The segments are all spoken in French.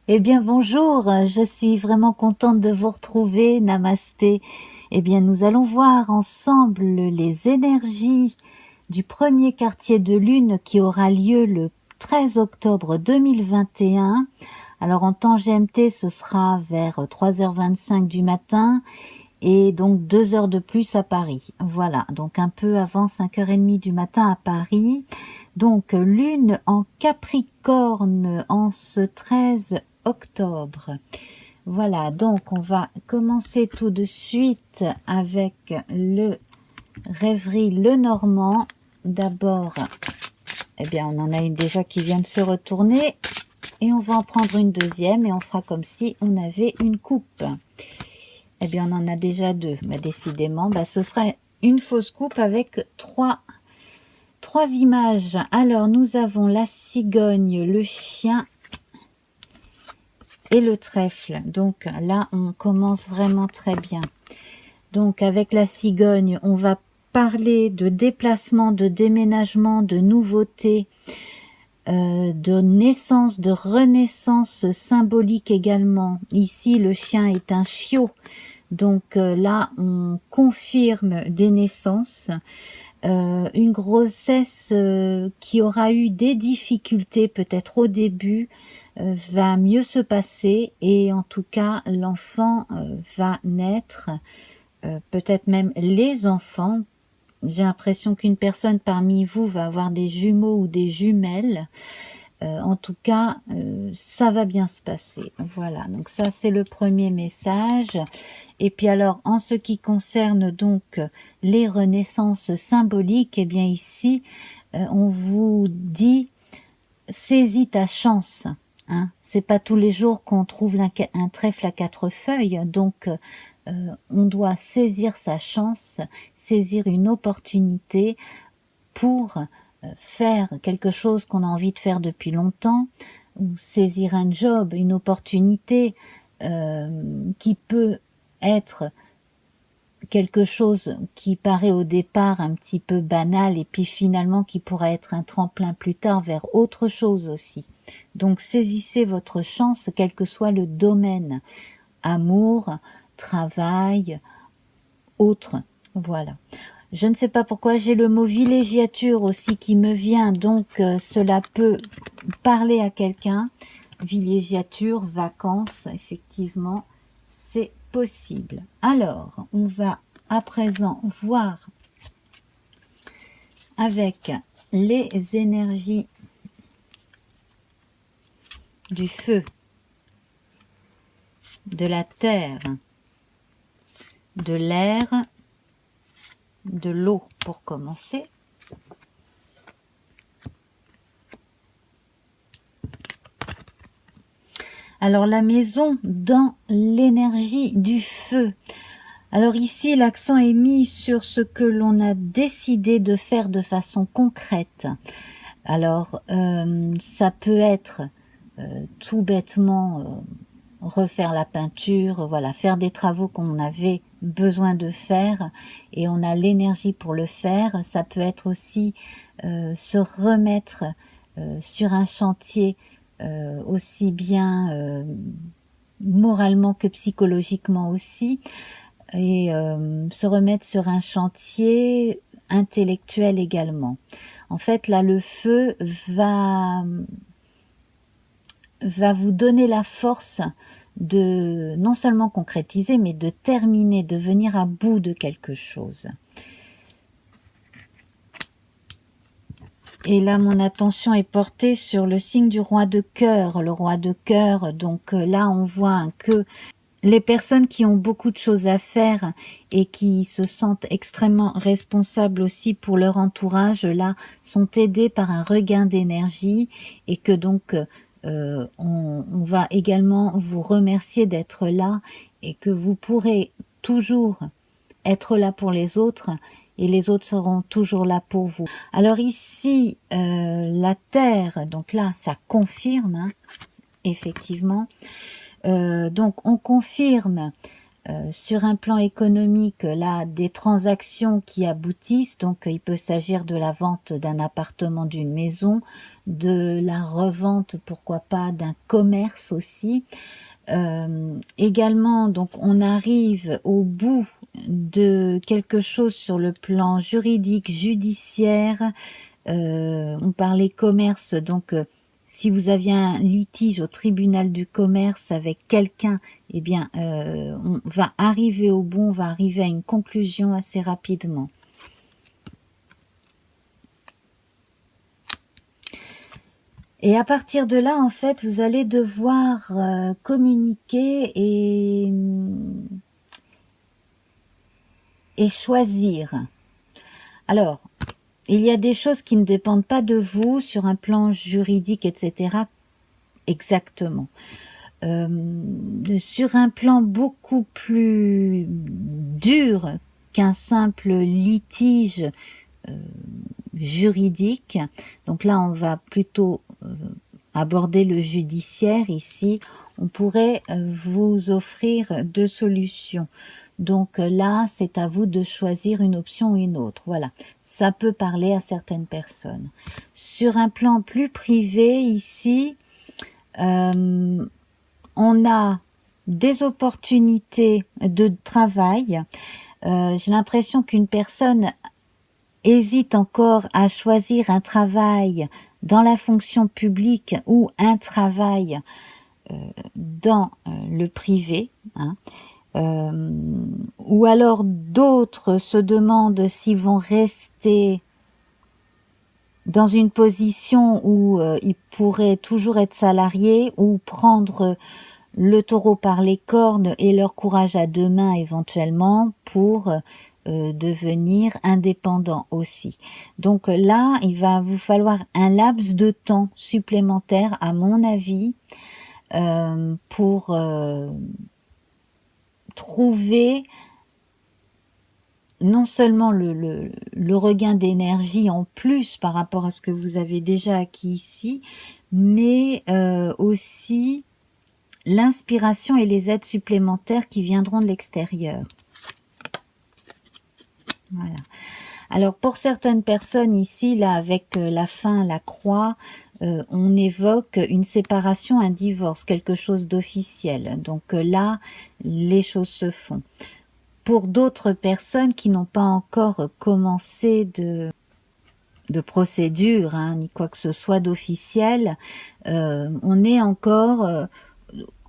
Eh bien bonjour, je suis vraiment contente de vous retrouver, namasté. Eh bien nous allons voir ensemble les énergies du premier quartier de lune qui aura lieu le 13 octobre 2021. Alors en temps GMT ce sera vers 3h25 du matin et donc 2 heures de plus à Paris. Voilà, donc un peu avant 5h30 du matin à Paris. Donc lune en Capricorne en ce 13 octobre. Voilà, donc on va commencer tout de suite avec le rêverie Lenormand. D'abord, eh bien on en a une déjà qui vient de se retourner et on va en prendre une deuxième et on fera comme si on avait une coupe. Eh bien, on en a déjà deux. Bah, décidément, bah, ce sera une fausse coupe avec trois images. Alors, nous avons la cigogne, le chien et le trèfle. Donc là, on commence vraiment très bien. Donc, avec la cigogne, on va parler de déplacement, de déménagement, de nouveautés, de naissance, de renaissance symbolique également. Ici, le chien est un chiot. Donc là, on confirme des naissances, une grossesse qui aura eu des difficultés peut-être au début, va mieux se passer et en tout cas, l'enfant va naître, peut-être même les enfants. J'ai l'impression qu'une personne parmi vous va avoir des jumeaux ou des jumelles. En tout cas, ça va bien se passer. Voilà, donc ça c'est le premier message. Et puis alors, en ce qui concerne donc les renaissances symboliques, eh bien ici, on vous dit, saisis ta chance. Hein. C'est pas tous les jours qu'on trouve un trèfle à 4 feuilles, donc on doit saisir sa chance, saisir une opportunité pour faire quelque chose qu'on a envie de faire depuis longtemps, ou saisir un job, une opportunité qui peut être quelque chose qui paraît au départ un petit peu banal et puis finalement qui pourra être un tremplin plus tard vers autre chose aussi. Donc saisissez votre chance, quel que soit le domaine, amour, travail, autre, voilà. Je ne sais pas pourquoi j'ai le mot villégiature aussi qui me vient, donc cela peut parler à quelqu'un. Villégiature, vacances, effectivement, c'est possible. Alors, on va à présent voir avec les énergies du feu, de la terre, de l'air, de l'eau pour commencer. Alors la maison dans l'énergie du feu. Alors ici, l'accent est mis sur ce que l'on a décidé de faire de façon concrète. Alors, ça peut être tout bêtement refaire la peinture, voilà, faire des travaux qu'on avait besoin de faire et on a l'énergie pour le faire. Ça peut être aussi se remettre sur un chantier aussi bien moralement que psychologiquement aussi, et se remettre sur un chantier intellectuel également. En fait, là, le feu va vous donner la force de non seulement concrétiser, mais de terminer, de venir à bout de quelque chose. Et là, mon attention est portée sur le signe du roi de cœur. Le roi de cœur, donc là, on voit que les personnes qui ont beaucoup de choses à faire et qui se sentent extrêmement responsables aussi pour leur entourage, là, sont aidées par un regain d'énergie et que donc on va également vous remercier d'être là et que vous pourrez toujours être là pour les autres et les autres seront toujours là pour vous. Alors ici, la terre, donc là, ça confirme, hein, effectivement. Donc on confirme Sur un plan économique, là, des transactions qui aboutissent, donc il peut s'agir de la vente d'un appartement, d'une maison, de la revente, pourquoi pas, d'un commerce aussi. Également, donc on arrive au bout de quelque chose sur le plan juridique, judiciaire. On parlait commerce, donc si vous aviez un litige au tribunal du commerce avec quelqu'un, eh bien, on va arriver au bout, on va arriver à une conclusion assez rapidement. Et à partir de là, en fait, vous allez devoir communiquer et choisir. Alors, il y a des choses qui ne dépendent pas de vous sur un plan juridique, etc. Exactement. Sur un plan beaucoup plus dur qu'un simple litige juridique, donc là on va plutôt aborder le judiciaire ici, on pourrait vous offrir deux solutions. Donc là, c'est à vous de choisir une option ou une autre. Voilà, ça peut parler à certaines personnes. Sur un plan plus privé, ici, on a des opportunités de travail. J'ai l'impression qu'une personne hésite encore à choisir un travail dans la fonction publique ou un travail dans le privé, hein. Ou alors d'autres se demandent s'ils vont rester dans une position où ils pourraient toujours être salariés ou prendre le taureau par les cornes et leur courage à deux mains éventuellement pour devenir indépendant aussi. Donc là, il va vous falloir un laps de temps supplémentaire, à mon avis, pour trouver non seulement le regain d'énergie en plus par rapport à ce que vous avez déjà acquis ici, mais aussi l'inspiration et les aides supplémentaires qui viendront de l'extérieur. Voilà. Alors pour certaines personnes ici, là avec la fin, la croix, on évoque une séparation, un divorce, quelque chose d'officiel. Donc là, les choses se font. Pour d'autres personnes qui n'ont pas encore commencé de procédure, hein, ni quoi que ce soit d'officiel, on est encore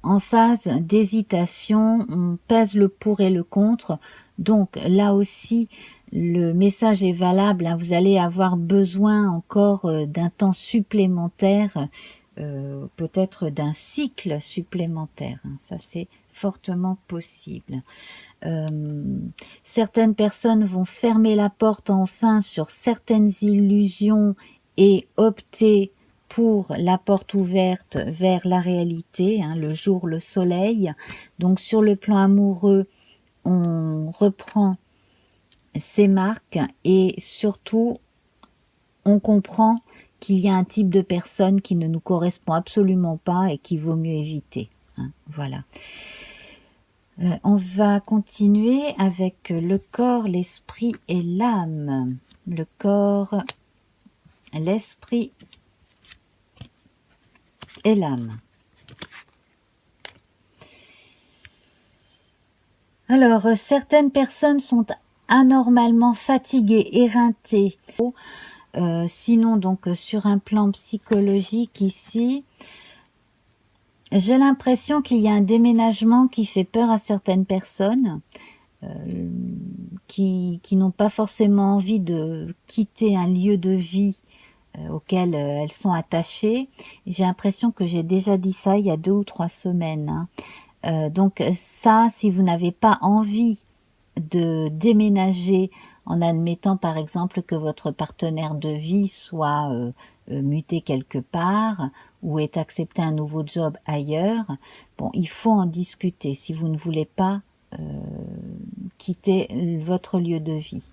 en phase d'hésitation, on pèse le pour et le contre. Donc là aussi, le message est valable, hein, vous allez avoir besoin encore d'un temps supplémentaire, peut-être d'un cycle supplémentaire, hein, ça c'est fortement possible. Certaines personnes vont fermer la porte enfin sur certaines illusions et opter pour la porte ouverte vers la réalité, hein, le jour, le soleil. Donc sur le plan amoureux, on reprend ses marques et surtout on comprend qu'il y a un type de personne qui ne nous correspond absolument pas et qu'il vaut mieux éviter, hein, voilà. On va continuer avec le corps, l'esprit et l'âme. Le corps, l'esprit et l'âme. Alors, certaines personnes sont anormalement fatiguées, éreintées. Sinon, donc, sur un plan psychologique ici, j'ai l'impression qu'il y a un déménagement qui fait peur à certaines personnes qui n'ont pas forcément envie de quitter un lieu de vie auquel elles sont attachées. J'ai l'impression que j'ai déjà dit ça il y a 2 ou 3 semaines, hein. Donc ça, si vous n'avez pas envie de déménager en admettant par exemple que votre partenaire de vie soit muté quelque part ou ait accepté un nouveau job ailleurs, bon, il faut en discuter si vous ne voulez pas quitter votre lieu de vie.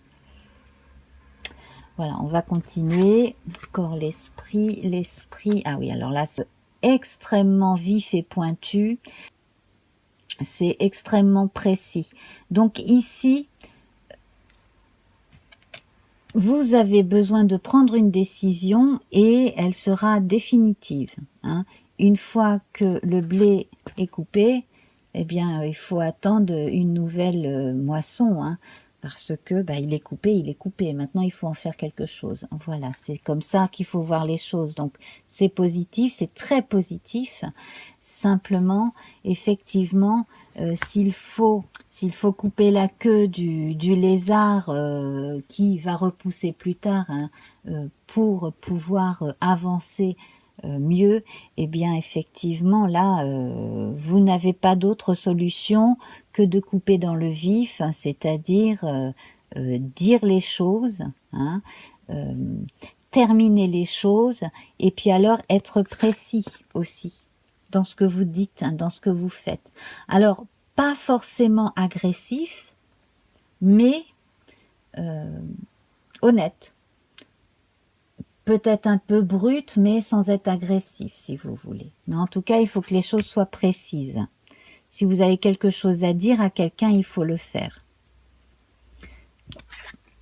Voilà, on va continuer. Corps, l'esprit, ah oui, alors là c'est extrêmement vif et pointu. c'est extrêmement précis. Donc ici, vous avez besoin de prendre une décision et elle sera définitive, hein. Une fois que le blé est coupé, eh bien, il faut attendre une nouvelle moisson, hein, parce que il est coupé, il est coupé. Maintenant, il faut en faire quelque chose. Voilà, c'est comme ça qu'il faut voir les choses. Donc, c'est positif, c'est très positif. Simplement, effectivement, s'il faut couper la queue du lézard qui va repousser plus tard, hein, pour pouvoir avancer mieux, eh bien effectivement là, vous n'avez pas d'autre solution que de couper dans le vif, hein, c'est-à-dire dire les choses, hein, euh, terminer les choses, et puis alors être précis aussi dans ce que vous dites, hein, dans ce que vous faites. Alors, pas forcément agressif, mais honnête. Peut-être un peu brut, mais sans être agressif, si vous voulez. Mais en tout cas, il faut que les choses soient précises. Si vous avez quelque chose à dire à quelqu'un, il faut le faire.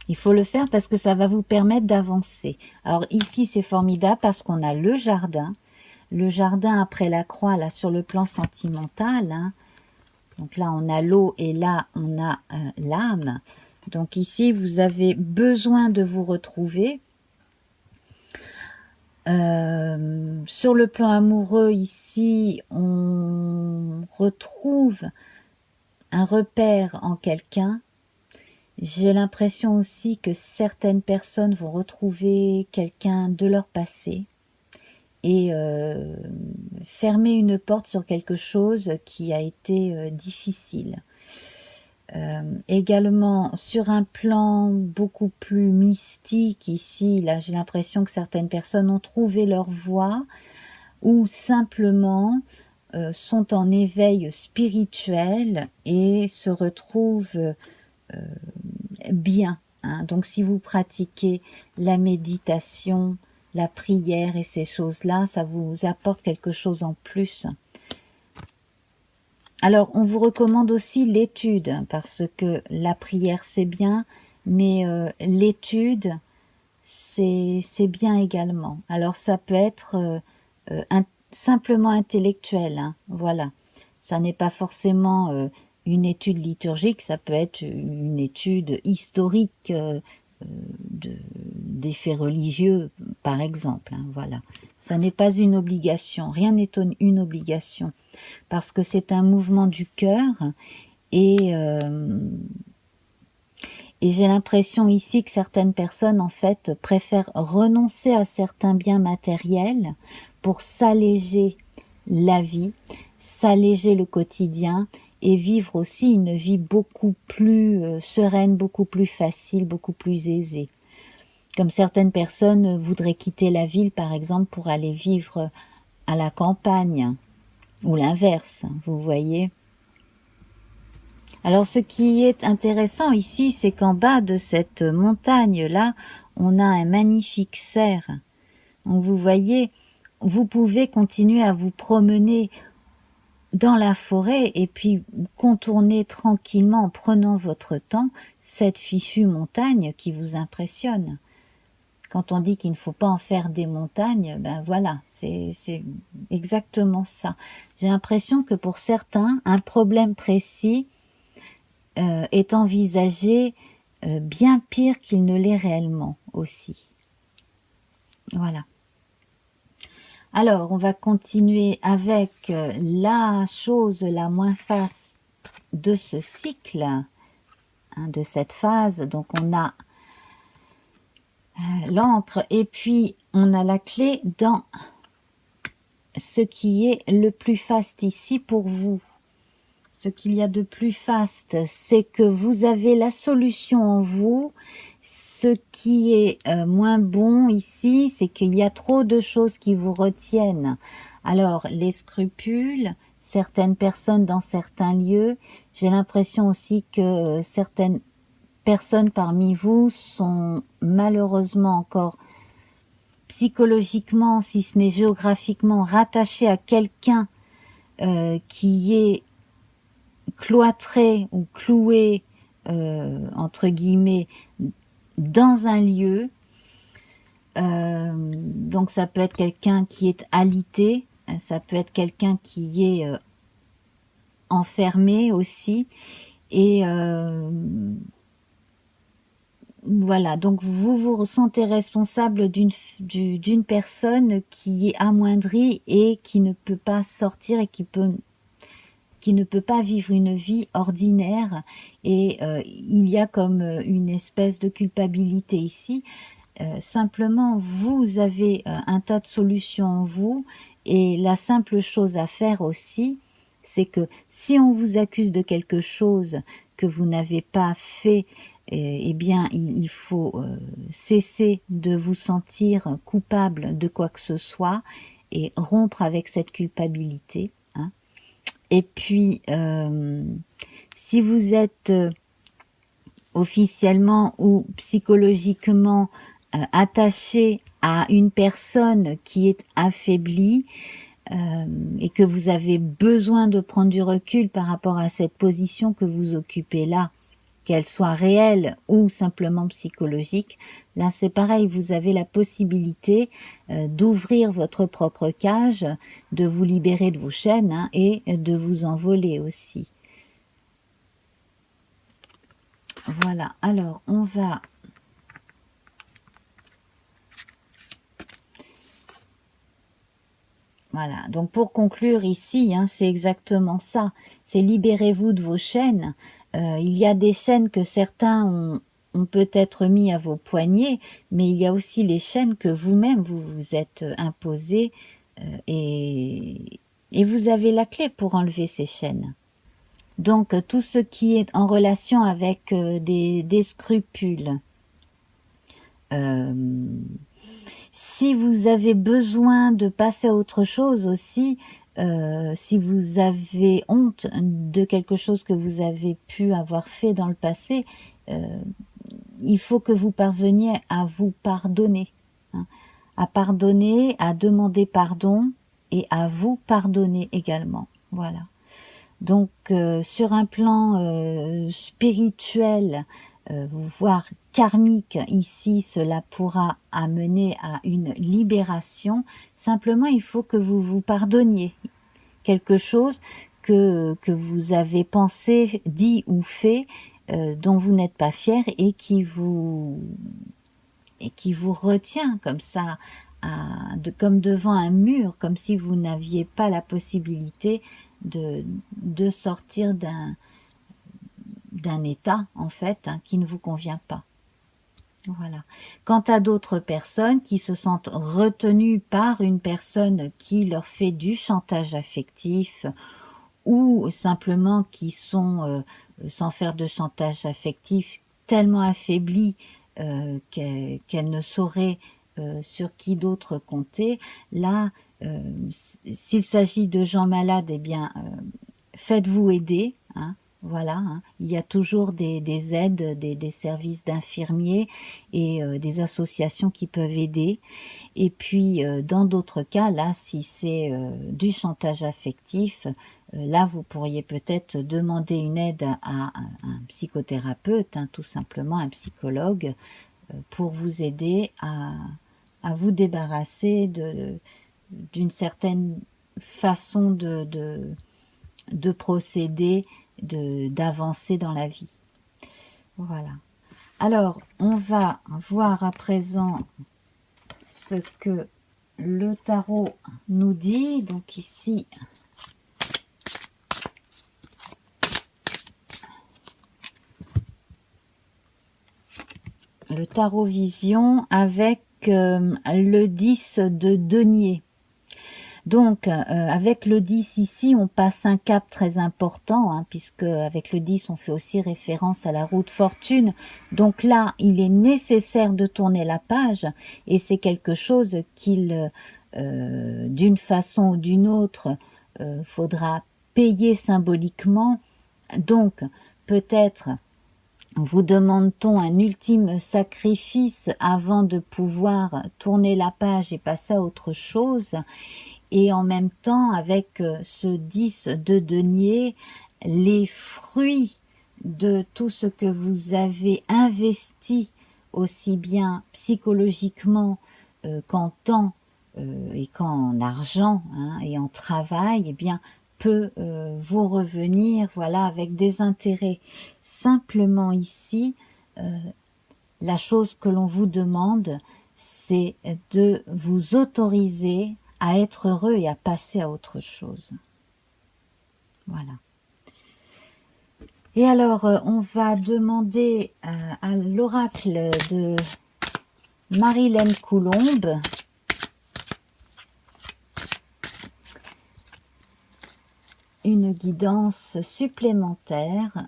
Il faut le faire parce que ça va vous permettre d'avancer. Alors ici, c'est formidable parce qu'on a le jardin. Le jardin après la croix, là, sur le plan sentimental, hein. Donc là, on a l'eau et là, on a l'âme. Donc ici, vous avez besoin de vous retrouver. Sur le plan amoureux, ici, on retrouve un repère en quelqu'un. J'ai l'impression aussi que certaines personnes vont retrouver quelqu'un de leur passé et fermer une porte sur quelque chose qui a été difficile. Également sur un plan beaucoup plus mystique ici, là j'ai l'impression que certaines personnes ont trouvé leur voie ou simplement sont en éveil spirituel et se retrouvent bien, hein. Donc si vous pratiquez la méditation, la prière et ces choses-là, ça vous apporte quelque chose en plus. Alors, on vous recommande aussi l'étude, parce que la prière, c'est bien, mais l'étude, c'est bien également. Alors, ça peut être simplement intellectuel, hein, voilà. Ça n'est pas forcément une étude liturgique, ça peut être une étude historique des faits religieux, par exemple, hein, voilà. Ça n'est pas une obligation, rien n'est une obligation, parce que c'est un mouvement du cœur et j'ai l'impression ici que certaines personnes en fait préfèrent renoncer à certains biens matériels pour s'alléger la vie, s'alléger le quotidien et vivre aussi une vie beaucoup plus sereine, beaucoup plus facile, beaucoup plus aisée. Comme certaines personnes voudraient quitter la ville par exemple pour aller vivre à la campagne, ou l'inverse, vous voyez. Alors ce qui est intéressant ici, c'est qu'en bas de cette montagne-là, on a un magnifique cerf. Donc vous voyez, vous pouvez continuer à vous promener dans la forêt et puis contourner tranquillement en prenant votre temps cette fichue montagne qui vous impressionne. Quand on dit qu'il ne faut pas en faire des montagnes, ben voilà, c'est exactement ça. J'ai l'impression que pour certains, un problème précis est envisagé bien pire qu'il ne l'est réellement aussi. Voilà. Alors, on va continuer avec la chose la moins faste de ce cycle, hein, de cette phase. Donc, on a l'encre et puis on a la clé dans ce qui est le plus faste ici pour vous. Ce qu'il y a de plus faste, c'est que vous avez la solution en vous. Ce qui est moins bon ici, c'est qu'il y a trop de choses qui vous retiennent. Alors, les scrupules, certaines personnes dans certains lieux, j'ai l'impression aussi que certaines personnes parmi vous sont malheureusement encore psychologiquement, si ce n'est géographiquement, rattachées à quelqu'un qui est cloîtré ou cloué, entre guillemets, dans un lieu. Donc ça peut être quelqu'un qui est alité, ça peut être quelqu'un qui est enfermé aussi. Et voilà, donc vous vous ressentez responsable d'une personne qui est amoindrie et qui ne peut pas sortir et qui ne peut pas vivre une vie ordinaire. Et il y a comme une espèce de culpabilité ici. Simplement, vous avez un tas de solutions en vous, et la simple chose à faire aussi, c'est que si on vous accuse de quelque chose que vous n'avez pas fait, eh bien, il faut cesser de vous sentir coupable de quoi que ce soit et rompre avec cette culpabilité. Hein. Et puis, si vous êtes officiellement ou psychologiquement attaché à une personne qui est affaiblie, et que vous avez besoin de prendre du recul par rapport à cette position que vous occupez là, qu'elle soit réelle ou simplement psychologique, là c'est pareil, vous avez la possibilité d'ouvrir votre propre cage, de vous libérer de vos chaînes, hein, et de vous envoler aussi. Voilà, alors on va... Voilà, donc pour conclure ici, hein, c'est exactement ça, c'est libérez-vous de vos chaînes. Il y a des chaînes que certains ont peut-être mis à vos poignets, mais il y a aussi les chaînes que vous-même vous vous êtes imposées, et vous avez la clé pour enlever ces chaînes. Donc tout ce qui est en relation avec des scrupules, si vous avez besoin de passer à autre chose aussi, si vous avez honte de quelque chose que vous avez pu avoir fait dans le passé, il faut que vous parveniez à vous pardonner, hein, à pardonner, à demander pardon et à vous pardonner également. Voilà. Donc sur un plan spirituel, voire karmique, ici cela pourra amener à une libération. Simplement il faut que vous vous pardonniez quelque chose que vous avez pensé, dit ou fait, dont vous n'êtes pas fier et qui vous retient comme ça, comme devant un mur, comme si vous n'aviez pas la possibilité de sortir d'un état en fait, hein, qui ne vous convient pas. Voilà. Quant à d'autres personnes qui se sentent retenues par une personne qui leur fait du chantage affectif, ou simplement qui sont, sans faire de chantage affectif, tellement affaiblies qu'elles ne sauraient sur qui d'autre compter, là, s'il s'agit de gens malades, eh bien, faites-vous aider, hein, voilà, hein. Il y a toujours des aides, des services d'infirmiers et des associations qui peuvent aider. Et puis, dans d'autres cas, là, si c'est du chantage affectif, là, vous pourriez peut-être demander une aide à un psychothérapeute, hein, tout simplement, un psychologue, pour vous aider à vous débarrasser d'une certaine façon de procéder, d'avancer dans la vie. Voilà. Alors, on va voir à présent ce que le tarot nous dit. Donc ici, le tarot vision avec le 10 de denier. Donc, avec le 10 ici, on passe un cap très important, hein, puisque avec le 10, on fait aussi référence à la roue de fortune. Donc là, il est nécessaire de tourner la page, et c'est quelque chose qu'il, d'une façon ou d'une autre, faudra payer symboliquement. Donc, peut-être vous demande-t-on un ultime sacrifice avant de pouvoir tourner la page et passer à autre chose. Et en même temps, avec ce 10 de denier, les fruits de tout ce que vous avez investi, aussi bien psychologiquement qu'en temps et qu'en argent hein, et en travail, eh bien, peut vous revenir, voilà, avec des intérêts. Simplement ici, la chose que l'on vous demande, c'est de vous autoriser à être heureux et à passer à autre chose. Voilà. Et alors, on va demander à l'oracle de Marilène Coulombe une guidance supplémentaire.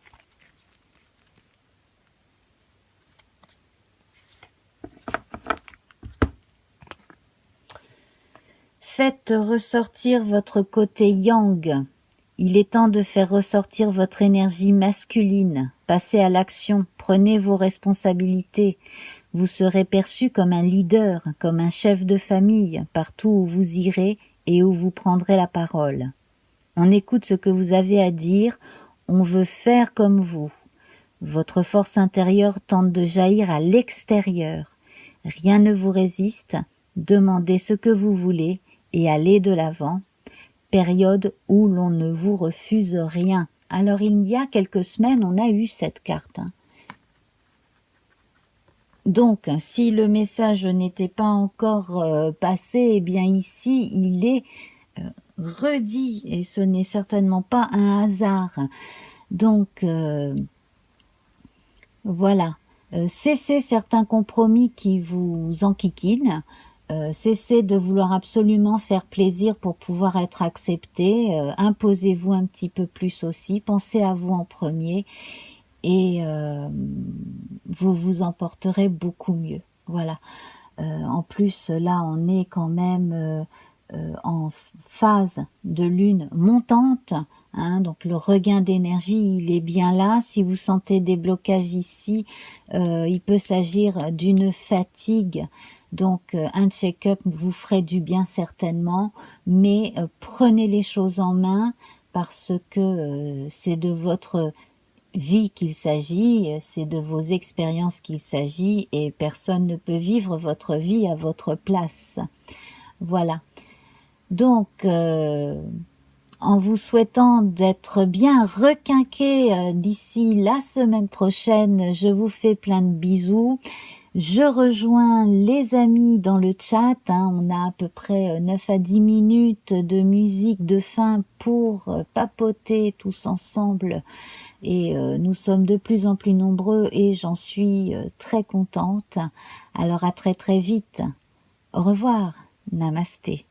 Faites ressortir votre côté yang. Il est temps de faire ressortir votre énergie masculine. Passez à l'action, prenez vos responsabilités. Vous serez perçu comme un leader, comme un chef de famille, partout où vous irez et où vous prendrez la parole. On écoute ce que vous avez à dire, on veut faire comme vous. Votre force intérieure tente de jaillir à l'extérieur. Rien ne vous résiste, demandez ce que vous voulez et allez de l'avant. Période où l'on ne vous refuse rien. Alors il y a quelques semaines, on a eu cette carte. Donc, si le message n'était pas encore passé, eh bien ici, il est redit, et ce n'est certainement pas un hasard. Donc, voilà. Cessez certains compromis qui vous enquiquinent. Cessez de vouloir absolument faire plaisir pour pouvoir être accepté. Imposez-vous un petit peu plus aussi. Pensez à vous en premier. Et vous vous emporterez beaucoup mieux. Voilà. En plus, là, on est quand même en phase de lune montante, hein, donc le regain d'énergie, il est bien là. Si vous sentez des blocages ici, il peut s'agir d'une fatigue. Donc, un check-up vous ferait du bien certainement, mais prenez les choses en main parce que c'est de votre vie qu'il s'agit, c'est de vos expériences qu'il s'agit et personne ne peut vivre votre vie à votre place. Voilà. Donc, en vous souhaitant d'être bien requinqué d'ici la semaine prochaine, je vous fais plein de bisous. Je rejoins les amis dans le chat, hein, on a à peu près 9 à 10 minutes de musique de fin pour papoter tous ensemble et nous sommes de plus en plus nombreux et j'en suis très contente. Alors à très très vite. Au revoir. Namasté.